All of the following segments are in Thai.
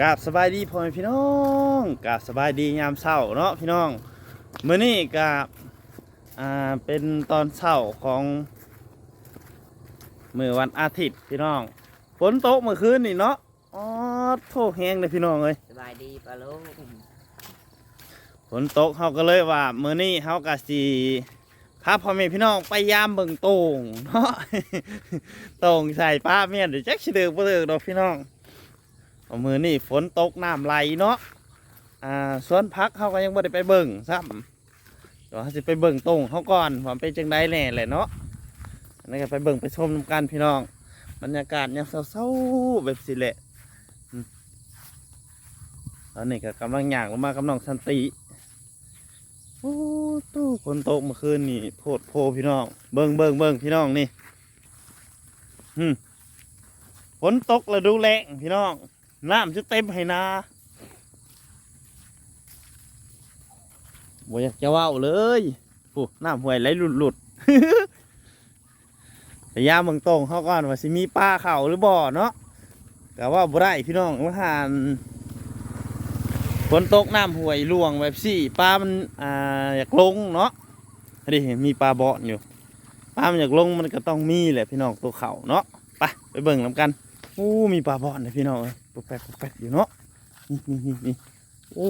กราบสบายดีพ่อแม่พี่น้องกราบสบายดียามเช้าเนาะพี่น้องมื้อนี้กราบเป็นตอนเช้าของมื้อวันอาทิตย์พี่น้องฝนตกเมื่อคืนนี่เนาะอ๋อโทษแห้งเลยพี่น้องเอ้ยสบายดีปะลุงฝนตกเฮาก็เลยว่ามื้อนี้เฮาก็สิพาพ่อแม่พี่น้องไปยามเบิ่งโต่งเนาะ โต่งใส่ป้าเมียนเดี๋ยวจักสิเดือกบ่เดือกดอกพี่น้องมื้อนี้ฝนตกน้ำไหลเนาะสวนพักเขาก็ยังไม่ได้ไปเบิ่งซ้ำเดี๋ยวเขาจะไปเบิ่งตรงเขาก่อนว่าเป็นจังไดแน่แหละเนาะนี่ก็ไปเบิ่งไปชมกันพี่น้องบรรยากาศยังเศร้าๆแบบสิแหละตอนนี้ก็กำลังย่างลงมากับน้องสันติโอ้ตู้ฝนตกเมื่อคืนนี่โพดโพพี่น้องเบิ่งพี่น้องนี่ฝนตกแล้วดูแรงพี่น้องน้ำจะเต็มให้นาบ่อยากจะว่าวเลยโอ้น้ำห่วยไหลหลุด พยายามเบิ่งตรงเขาก่อนว่าสิมีปลาเข่าหรือบ่อเนาะแต่ว่าบ่ได้พี่น้องว่าหานฝนตกน้ำห่วยล่วงแบบสี่ปลามันอยากลงเนาะดิมีปลาบ่อนอยู่ปลามันอยากลงมันก็ต้องมีแหละพี่น้องตัวเข่าเนาะไปเบิ่งนำกันโอ้มีปลาบ่อนเลยพี่น้องเลยปุ๊บแป๊บอยู่เนาะนี่โอ้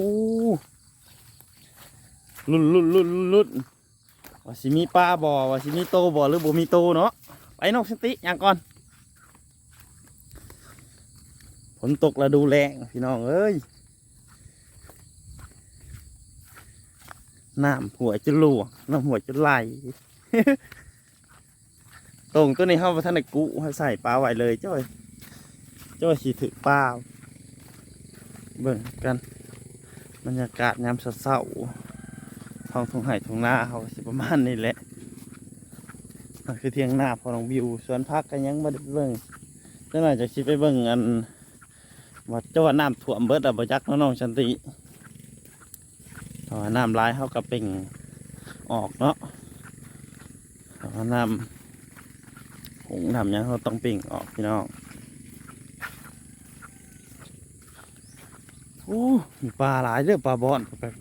ลุ่นว่าสิมีปลาบ่อว่าสิมีโตบ่อหรือบ่มีโตเนาะไปนกสติอย่างก่อนฝนตกแล้วดูแรงพี่น้องเอ้ยน้ำหัวจะหลวงน้ำหัวจะไหล ตรงตัวนี้เข้าไปท่านในกุให้ใส่ปลาไว้เลยจ้อยสีถือปลาเบิ่งกันบรรยากาศยามเศร้าท้องทุ่งไห่ทุ่งนาเขาสิประมาณนี้แหละคือเที่ยงหน้าพอน้องบิวสวนพักกันยังมาได้เบิ่งเจ้าหน่อยจะคิดไปเบิ่งอันว่าเจ้าน้ำท่วมเบิดอะบ่จักน้องชันติน้ำลายเขากระเป่งออกเนาะน้ำหงทำยังเขาต้องเป่งออกพี่น้องโอ้มีปลาหลายเด้อปลาบอน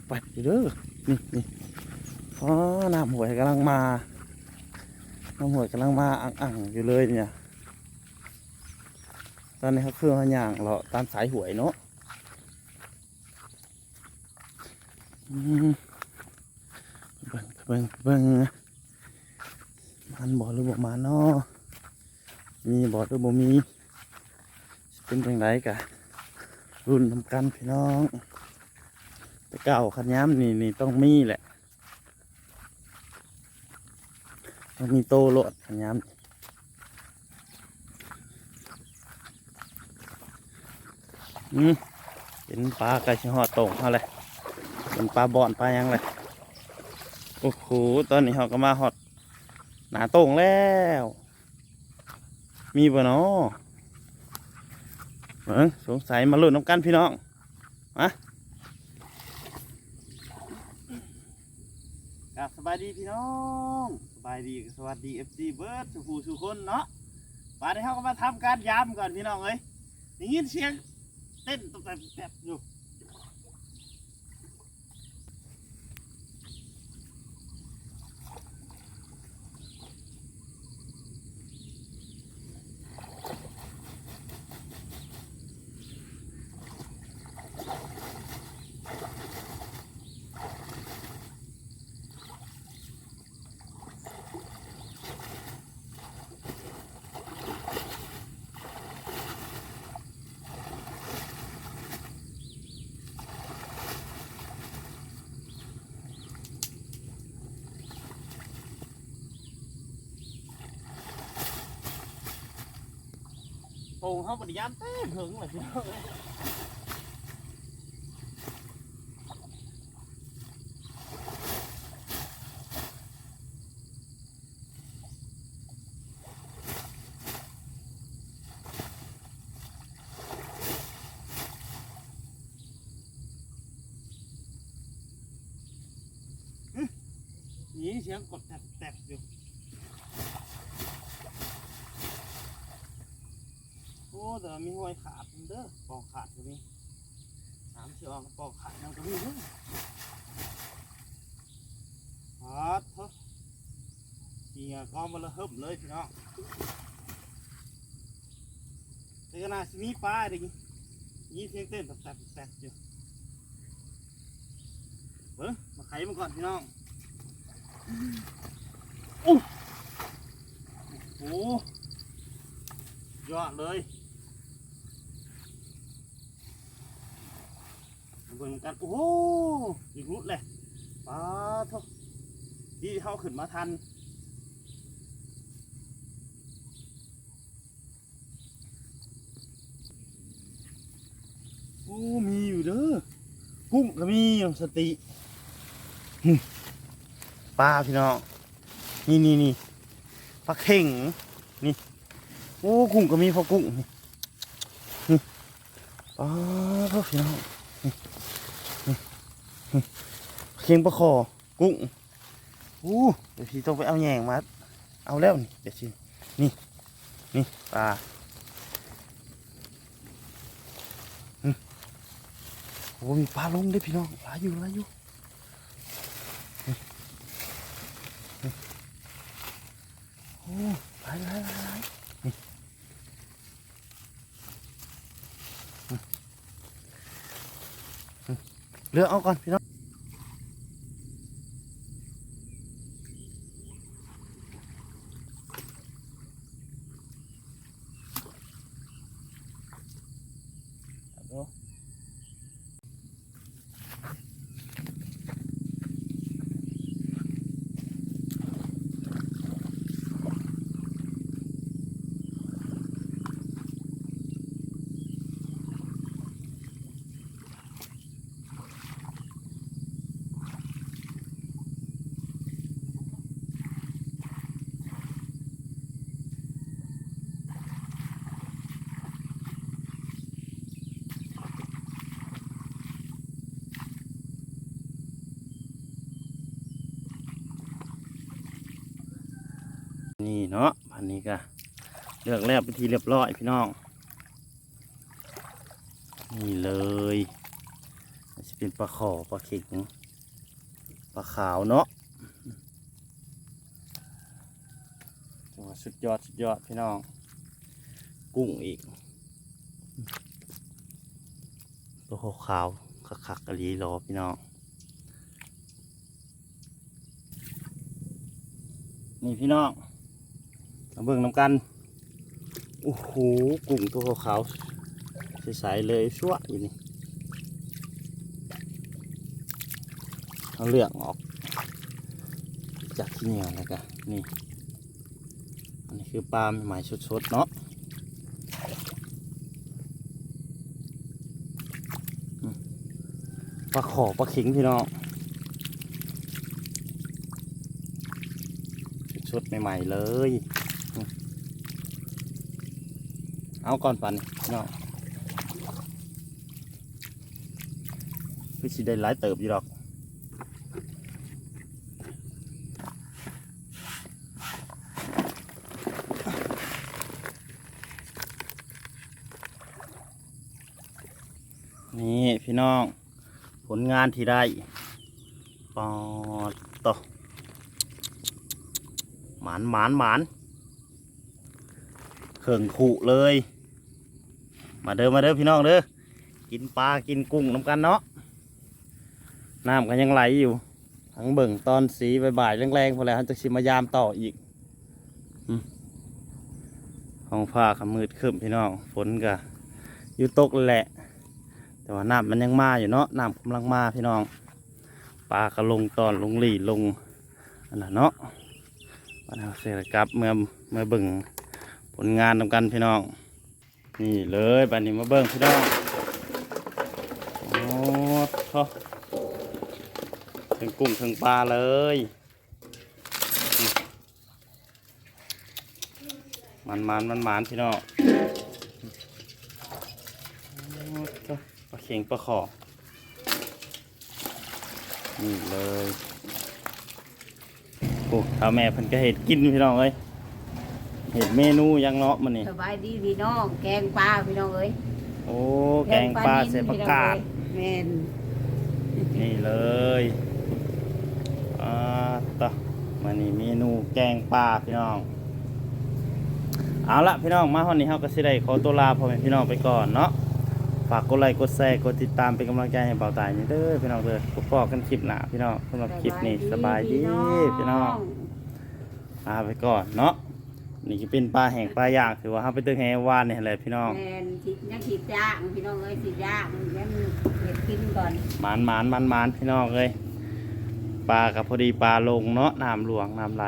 ไปเด้อนี่อ๋อน้ำหวยกำลังมาอ่างอยู่เลยเนี่ยตอนนี้เขาเครื่องย่างเราตามสายหวยเนาะเบิ่งมันบ่หรือบ่มาเนาะมีบ่หรือบ่มีเป็นจังไดกะรุ่นทำกันพี่น้องแต่เก่าขันย้ำนี่ต้องมีแหละต้องมีโตโลดขันย้ำเป็นปลาไก่ชิฮอดตรงเขาเลยเป็นปลาบอนปลายังเลยโอ้โหตอนนี้เขาก็มาฮอดหนาตรงแล้วมีบ่เนาะสงสัยมาลุ้นน้ำกันพี่น้องมาครับสบายดีพี่น้องสบายดีสวัสดีFCเบิร์ดสุภูสุคนเนาะป่านนี้เขาก็มาทำการยามก่อนพี่น้องเอ้ยได้ยินเสียงเต้นตุ๊บแบบอยู่โป่งเขาปฏิญาณเต้นหึงเลยพี่น้องนี่เสียงกดแตบอยู่ โอ้แต่มีห้อยขาดเด้อปองขาดตรงนี้ ามสิออกปอกขายน้ำก็มีเด้อฮัดเถอะเฮียก็มาละเฮิบเลยพี่น้องแต่ก็น่าสิมีปลาดิยี่เสียงเต้นแตกอยู่เบิ้งมาไขมันก่อนพี่น้องโอ้โหยอดเลยมาเบิ่งกันโอ้โหอีกรุดเลยปลาเท่าที่เขาขึ้นมาทันโอ้มีอยู่เด้อกุ้งก็มีสติปลาพี่น้องนี่ปลาเข่งนี่โอ้กุ้งก็มีพอกุ้งนี่ปลาพ่อพี่น้องเข่งปลาคอกุ้งโอ้เดี๋ยวพี่ต้องไปเอาแยงมาเอาแล้วนี่เดี๋ยวสินี่ปลาโอ้มีปลาลงด้วยพี่น้องหลายอยู่โอ้หลายนี่เลือกเอาก่อนพี่น้องนี่เนาะพันนี้ก็เลือกแล้วไปทีเรียบร้อยพี่น้องนี่เลยจะเป็นปลาขอปลาเข็งปลาขาวเนาะสุดยอดพี่น้องกุ้งอีกตัวขาวขักกะลีรอพี่น้องนี่พี่น้องมาเบิ่งน้ำกันโอ้โหกุ้งตัวขาวใสๆเลยชั่วอยู่นี่เอาเลือกออกจากที่เหนียวแล้วกันนี่อันนี้คือปลาใหม่สดๆเนาะปลาขอปลาขิงพี่น้องสดใหม่ๆเลยเอาก่อนปันพี่น้องพี่สิได้หลายเติบอยู่ดอกนี่พี่น้องผลงานที่ได้ปอดต่อหมานเข่งขู่เลยมาเด้อพี่น้องเด้อกินปลากินกุ้งน้ำกันเนาะน้ำกันยังไหลอยู่ทั้งเบิ่งตอนสีบ่ายๆแรงๆพอแล้วจะชิมายามต่ออีกห้องผ้าขมืดขึ้นพี่น้องฝนก็อยู่ตกแหละแต่ว่าน้ำมันยังมาอยู่เนาะน้ำกำลังมาพี่น้องปลาก็ลงตอนลงหลี่ลงอันนั้นเนาะวันนี้เสร็จครับเมื่อเบิ่งผลงานทำกันพี่น้องนี่เลยบัดนี้มาเบิ่งพี่น้องโอ้โหถึงกุ้งถึงปลาเลยมันพี่น้องปลาเข็งปลาขอนี่เลยโอ้ถ้าแม่เพิ่นก็เห็ดกินพี่น้องเอ้ยเห็ดเมนูยังเนาะมันนี่สบายดีพี่น้องแกงปลาพี่น้องเอ้ย โอ้แกงปลาใส่ผักกาด แม่น นี่เลยต่อมานี่เมนูแกงปลาพี่น้องเอาละพี่น้องมาวันนี้เฮาก็สิได้ขอตัวลาพ่อแม่พี่น้องไปก่อนเนาะฝากกดไลค์กดแชร์กดติดตามเป็นกำลังใจให้เบาตายนี่เด้อพี่น้องเด้อพบกันคลิปหน้าพี่น้องสำหรับคลิปนี้สบายดีพี่น้องลาไปก่อนเนาะนี่ก็เป็นปลาแห้งปลาย่างถือว่าเฮาไปตึกแฮวานนี่แหละพี่น้อง แม่นสิยังสิย่างพี่น้องเอ้ยสิย่างแล้วมันเฮ็ดกินก่อน หมานพี่น้องเอ้ยปลากับพอดีปลาลงเนาะน้ำหลวงน้ำไหล